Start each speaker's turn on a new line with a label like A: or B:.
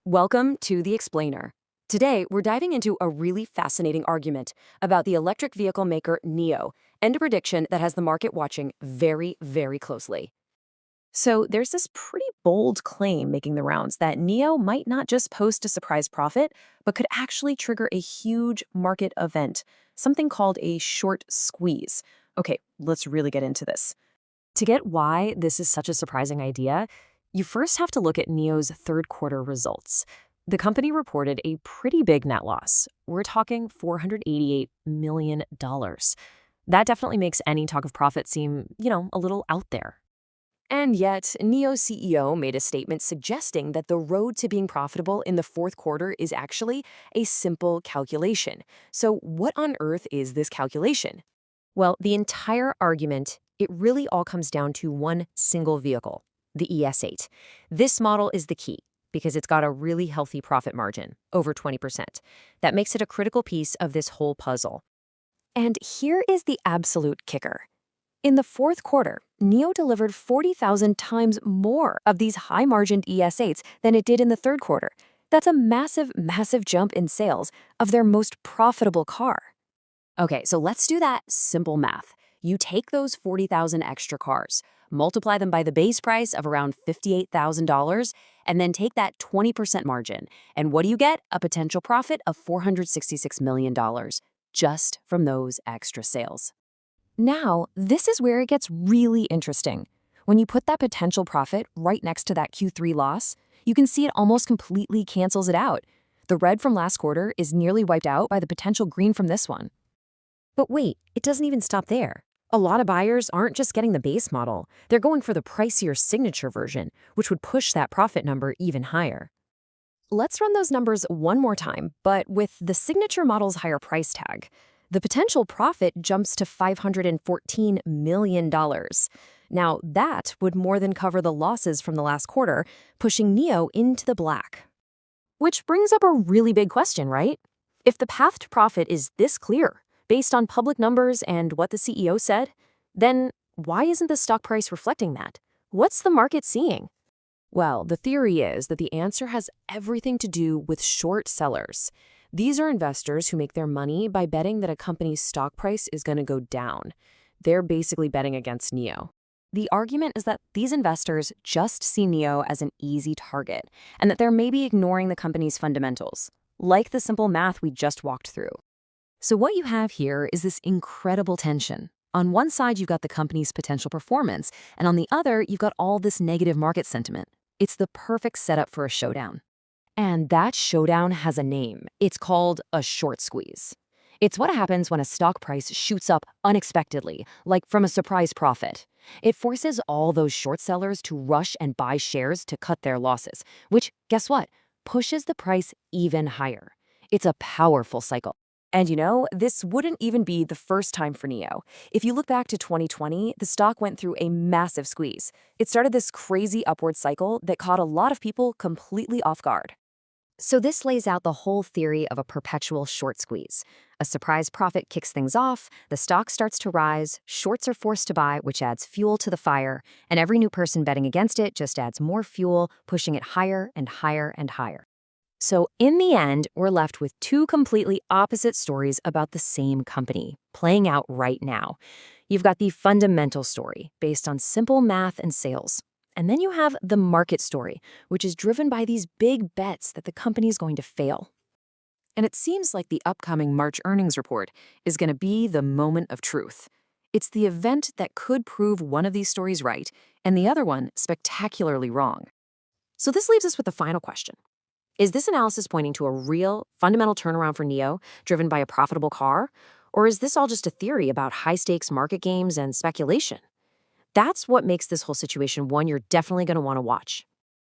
A: Welcome to The Explainer. Today, we're diving into a really fascinating argument about the electric vehicle maker NIO and a prediction that has the market watching very, very closely. So, there's this pretty bold claim making the rounds that NIO might not just post a surprise profit, but could actually trigger a huge market event, something called a short squeeze. Okay, let's really get into this. To get why this is such a surprising idea, you first have to look at NIO's third quarter results. The company reported a pretty big net loss. We're talking $488 million. That definitely makes any talk of profit seem, a little out there. And yet, NIO's CEO made a statement suggesting that the road to being profitable in the fourth quarter is actually a simple calculation. So what on earth is this calculation? Well, the entire argument, it really all comes down to one single vehicle, the ES8. This model is the key because it's got a really healthy profit margin, over 20%. That makes it a critical piece of this whole puzzle. And here is the absolute kicker. In the fourth quarter, NIO delivered 40,000 times more of these high-margined ES8s than it did in the third quarter. That's a massive, massive jump in sales of their most profitable car. Okay, so let's do that simple math. You take those 40,000 extra cars, multiply them by the base price of around $58,000, and then take that 20% margin. And what do you get? A potential profit of $466 million just from those extra sales. Now, this is where it gets really interesting. When you put that potential profit right next to that Q3 loss, you can see it almost completely cancels it out. The red from last quarter is nearly wiped out by the potential green from this one. But wait, it doesn't even stop there. A lot of buyers aren't just getting the base model, they're going for the pricier signature version, which would push that profit number even higher. Let's run those numbers one more time, but with the signature model's higher price tag. The potential profit jumps to $514 million. Now, that would more than cover the losses from the last quarter, pushing NIO into the black. Which brings up a really big question, right? If the path to profit is this clear, based on public numbers and what the CEO said, then why isn't the stock price reflecting that? What's the market seeing? Well, the theory is that the answer has everything to do with short sellers. These are investors who make their money by betting that a company's stock price is going to go down. They're basically betting against NIO. The argument is that these investors just see NIO as an easy target and that they're maybe ignoring the company's fundamentals, like the simple math we just walked through. So what you have here is this incredible tension. On one side, you've got the company's potential performance, and on the other, you've got all this negative market sentiment. It's the perfect setup for a showdown. And that showdown has a name. It's called a short squeeze. It's what happens when a stock price shoots up unexpectedly, like from a surprise profit. It forces all those short sellers to rush and buy shares to cut their losses, which, guess what, pushes the price even higher. It's a powerful cycle. And this wouldn't even be the first time for NIO. If you look back to 2020, the stock went through a massive squeeze. It started this crazy upward cycle that caught a lot of people completely off guard. So this lays out the whole theory of a perpetual short squeeze. A surprise profit kicks things off, the stock starts to rise, shorts are forced to buy, which adds fuel to the fire, and every new person betting against it just adds more fuel, pushing it higher and higher and higher. So in the end, we're left with two completely opposite stories about the same company, playing out right now. You've got the fundamental story, based on simple math and sales. And then you have the market story, which is driven by these big bets that the company is going to fail. And it seems like the upcoming March earnings report is going to be the moment of truth. It's the event that could prove one of these stories right, and the other one spectacularly wrong. So this leaves us with the final question. Is this analysis pointing to a real, fundamental turnaround for NIO, driven by a profitable car? Or is this all just a theory about high-stakes market games and speculation? That's what makes this whole situation one you're definitely going to want to watch.